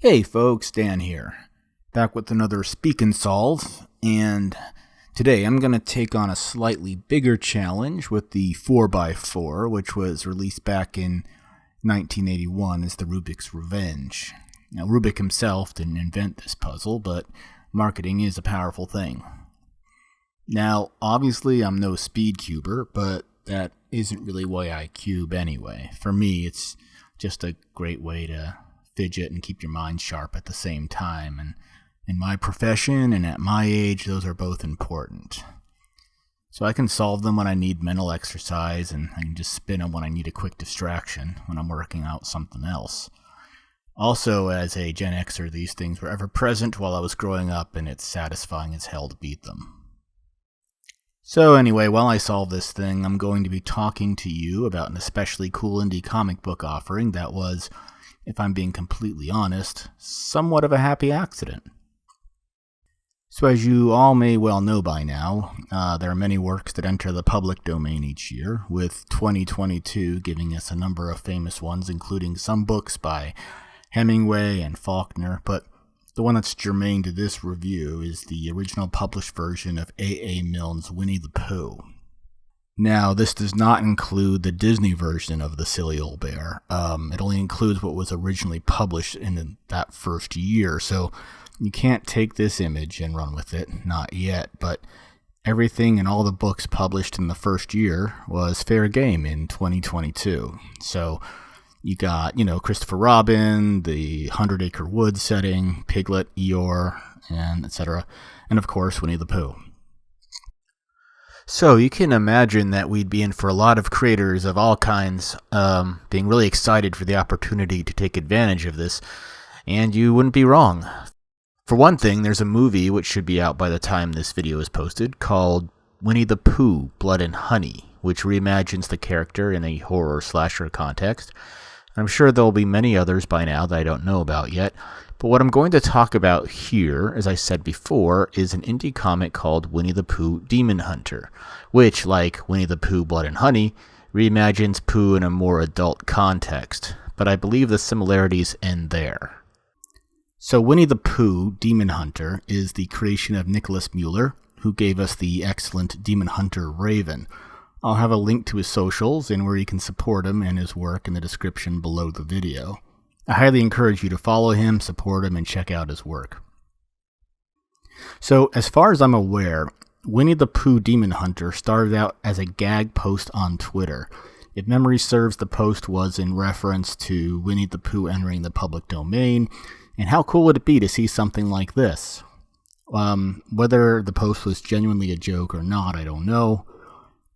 Hey folks, Dan here, back with another Speak and Solve, and today I'm going to take on a slightly bigger challenge with the 4x4, which was released back in 1981 as the Rubik's Revenge. Now, Rubik himself didn't invent this puzzle, but marketing is a powerful thing. Now, obviously I'm no speed cuber, but that isn't really why I cube anyway. For me, it's just a great way to fidget and keep your mind sharp at the same time, and in my profession and at my age, those are both important. So I can solve them when I need mental exercise, and I can just spin them when I need a quick distraction when I'm working out something else. Also, as a Gen Xer, these things were ever present while I was growing up, and it's satisfying as hell to beat them. So anyway, while I solve this thing, I'm going to be talking to you about an especially cool indie comic book offering that was, if I'm being completely honest, somewhat of a happy accident. So as you all may well know by now, there are many works that enter the public domain each year, with 2022 giving us a number of famous ones, including some books by Hemingway and Faulkner, but the one that's germane to this review is the original published version of A.A. Milne's Winnie the Pooh. Now, this does not include the Disney version of the silly old bear. It only includes what was originally published in that first year, so you can't take this image and run with it, not yet, but everything in all the books published in the first year was fair game in 2022. So you got, Christopher Robin, the 100-Acre Wood setting, Piglet, Eeyore, and etc., and of course, Winnie the Pooh. So you can imagine that we'd be in for a lot of creators of all kinds being really excited for the opportunity to take advantage of this, and you wouldn't be wrong. For one thing, there's a movie which should be out by the time this video is posted called Winnie the Pooh, Blood and Honey, which reimagines the character in a horror slasher context. I'm sure there'll be many others by now that I don't know about yet, but what I'm going to talk about here, as I said before, is an indie comic called Winnie the Pooh Demon Hunter, which, like Winnie the Pooh Blood and Honey, reimagines Pooh in a more adult context, but I believe the similarities end there. So Winnie the Pooh Demon Hunter is the creation of Nicholas Mueller, who gave us the excellent Demon Hunter Raven. I'll have a link to his socials and where you can support him and his work in the description below the video. I highly encourage you to follow him, support him, and check out his work. So, as far as I'm aware, Winnie the Pooh Demon Hunter started out as a gag post on Twitter. If memory serves, the post was in reference to Winnie the Pooh entering the public domain, and how cool would it be to see something like this? Whether the post was genuinely a joke or not, I don't know,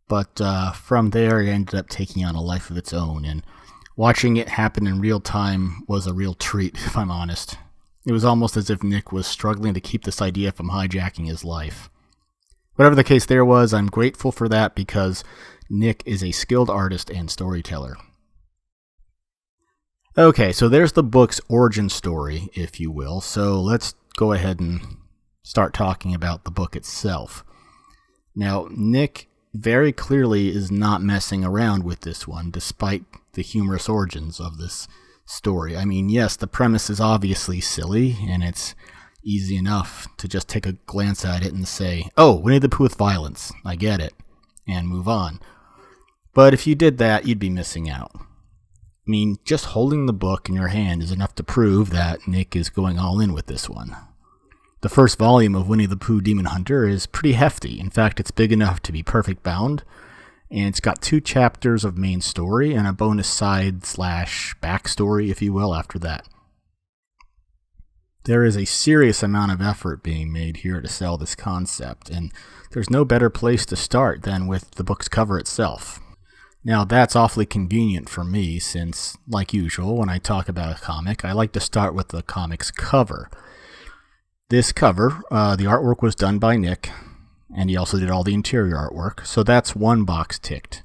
but from there it ended up taking on a life of its own, and watching it happen in real time was a real treat, if I'm honest. It was almost as if Nick was struggling to keep this idea from hijacking his life. Whatever the case there was, I'm grateful for that because Nick is a skilled artist and storyteller. Okay, so there's the book's origin story, if you will, so let's go ahead and start talking about the book itself. Now, Nick very clearly is not messing around with this one, despite the humorous origins of this story. I mean, yes, the premise is obviously silly, and it's easy enough to just take a glance at it and say, oh, Winnie the Pooh with violence, I get it, and move on. But if you did that, you'd be missing out. I mean, just holding the book in your hand is enough to prove that Nick is going all in with this one. The first volume of Winnie the Pooh Demon Hunter is pretty hefty. In fact, it's big enough to be perfect bound, and it's got 2 chapters of main story and a bonus side/backstory, if you will, after that. There is a serious amount of effort being made here to sell this concept, and there's no better place to start than with the book's cover itself. Now, that's awfully convenient for me since, like usual, when I talk about a comic, I like to start with the comic's cover. This cover, the artwork was done by Nick, and he also did all the interior artwork, so that's one box ticked,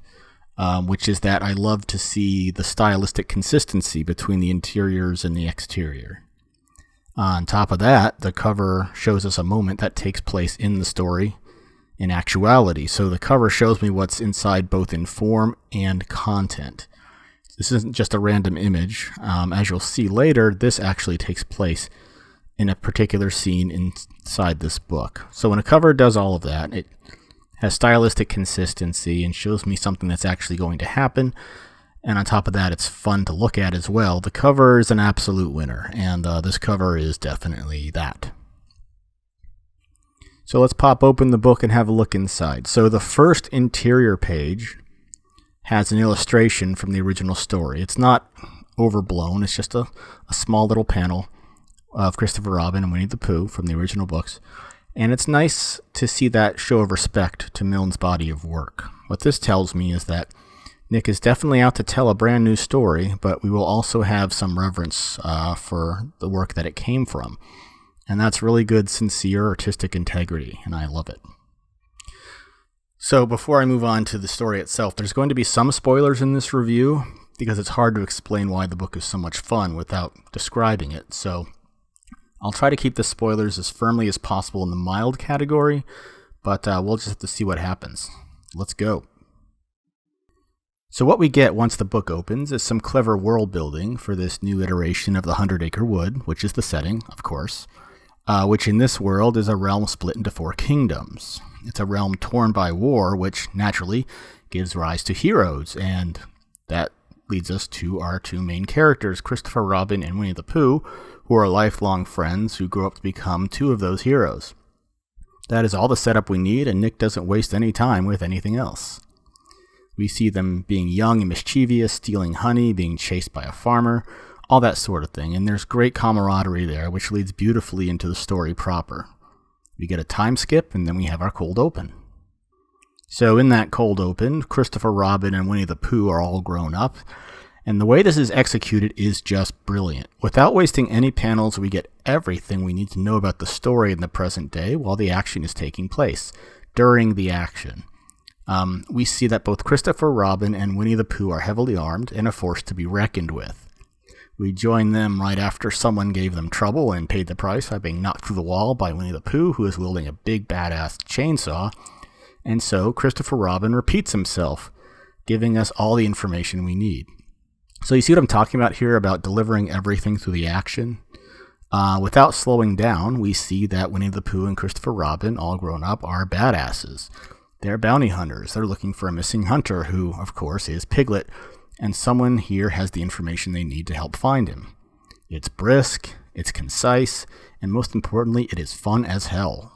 which is that I love to see the stylistic consistency between the interiors and the exterior. On top of that, the cover shows us a moment that takes place in the story in actuality, so the cover shows me what's inside both in form and content. This isn't just a random image. As you'll see later, this actually takes place in a particular scene inside this book. So when a cover does all of that, it has stylistic consistency and shows me something that's actually going to happen. And on top of that, it's fun to look at as well. The cover is an absolute winner, and this cover is definitely that. So let's pop open the book and have a look inside. So the first interior page has an illustration from the original story. It's not overblown. It's just a small little panel of Christopher Robin and Winnie the Pooh from the original books. And it's nice to see that show of respect to Milne's body of work. What this tells me is that Nick is definitely out to tell a brand new story, but we will also have some reverence for the work that it came from. And that's really good, sincere, artistic integrity, and I love it. So before I move on to the story itself, there's going to be some spoilers in this review, because it's hard to explain why the book is so much fun without describing it. So I'll try to keep the spoilers as firmly as possible in the mild category, but we'll just have to see what happens. Let's go. So what we get once the book opens is some clever world building for this new iteration of the 100-Acre Wood, which is the setting, of course, which in this world is a realm split into 4 kingdoms. It's a realm torn by war, which naturally gives rise to heroes, and that leads us to our 2 main characters, Christopher Robin and Winnie the Pooh, who are lifelong friends who grow up to become 2 of those heroes. That is all the setup we need, and Nick doesn't waste any time with anything else. We see them being young and mischievous, stealing honey, being chased by a farmer, all that sort of thing, and there's great camaraderie there, which leads beautifully into the story proper. We get a time skip, and then we have our cold open. So in that cold open, Christopher Robin and Winnie the Pooh are all grown up, and the way this is executed is just brilliant. Without wasting any panels, we get everything we need to know about the story in the present day while the action is taking place, during the action. We see that both Christopher Robin and Winnie the Pooh are heavily armed and a force to be reckoned with. We join them right after someone gave them trouble and paid the price by being knocked through the wall by Winnie the Pooh, who is wielding a big badass chainsaw. And so Christopher Robin repeats himself, giving us all the information we need. So you see what I'm talking about here, about delivering everything through the action? Without slowing down, we see that Winnie the Pooh and Christopher Robin, all grown up, are badasses. They're bounty hunters. They're looking for a missing hunter who, of course, is Piglet, and someone here has the information they need to help find him. It's brisk, it's concise, and most importantly, it is fun as hell.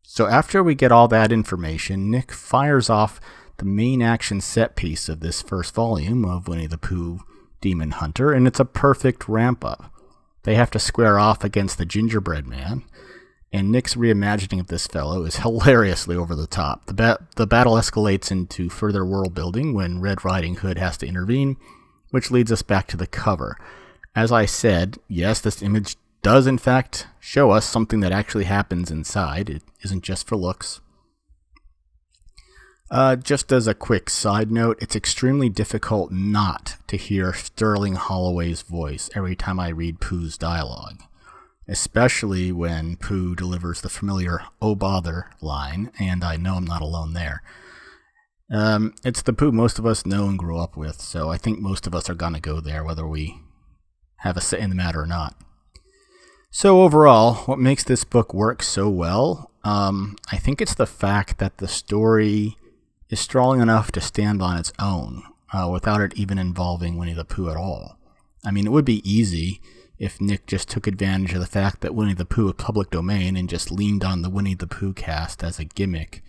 So after we get all that information, Nick fires off the main action set piece of this first volume of Winnie the Pooh Demon Hunter, and it's a perfect ramp-up. They have to square off against the gingerbread man, and Nick's reimagining of this fellow is hilariously over the top. The battle escalates into further world building when Red Riding Hood has to intervene, which leads us back to the cover. As I said, yes, this image does in fact show us something that actually happens inside. It isn't just for looks. Just as a quick side note, it's extremely difficult not to hear Sterling Holloway's voice every time I read Pooh's dialogue, especially when Pooh delivers the familiar "oh bother" line, and I know I'm not alone there. It's the Pooh most of us know and grew up with, so I think most of us are going to go there whether we have a say in the matter or not. So overall, what makes this book work so well, I think it's the fact that the story is strong enough to stand on its own, without it even involving Winnie the Pooh at all. I mean, it would be easy if Nick just took advantage of the fact that Winnie the Pooh is public domain and just leaned on the Winnie the Pooh cast as a gimmick.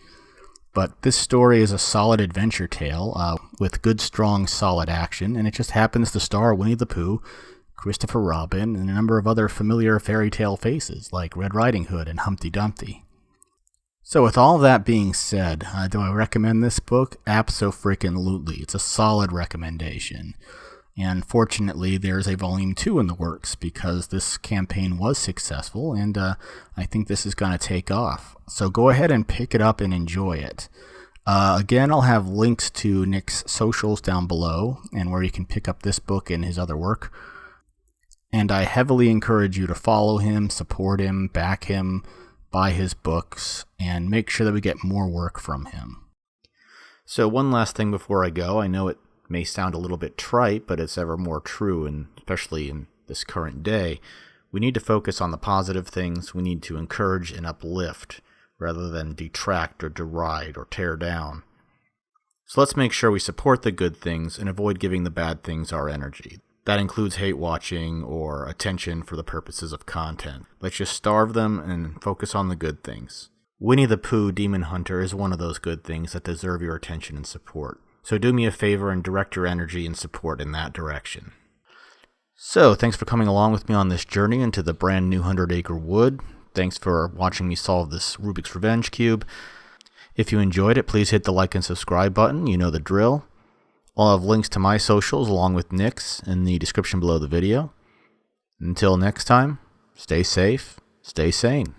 But this story is a solid adventure tale, with good, strong, solid action, and it just happens to star Winnie the Pooh, Christopher Robin, and a number of other familiar fairy tale faces like Red Riding Hood and Humpty Dumpty. So with all that being said, do I recommend this book? Abso-freaking-lutely. It's a solid recommendation. And fortunately, there's a volume 2 in the works because this campaign was successful, and I think this is going to take off. So go ahead and pick it up and enjoy it. Again, I'll have links to Nick's socials down below and where you can pick up this book and his other work. And I heavily encourage you to follow him, support him, back him, buy his books, and make sure that we get more work from him. So one last thing before I go. I know it may sound a little bit trite, but it's ever more true, and especially in this current day. We need to focus on the positive things. We need to encourage and uplift rather than detract or deride or tear down. So let's make sure we support the good things and avoid giving the bad things our energy. That includes hate watching or attention for the purposes of content. Let's just starve them and focus on the good things. Winnie the Pooh, Demon Hunter, is one of those good things that deserve your attention and support. So do me a favor and direct your energy and support in that direction. So, thanks for coming along with me on this journey into the brand new 100-acre wood. Thanks for watching me solve this Rubik's Revenge Cube. If you enjoyed it, please hit the like and subscribe button. You know the drill. I'll have links to my socials along with Nick's in the description below the video. Until next time, stay safe, stay sane.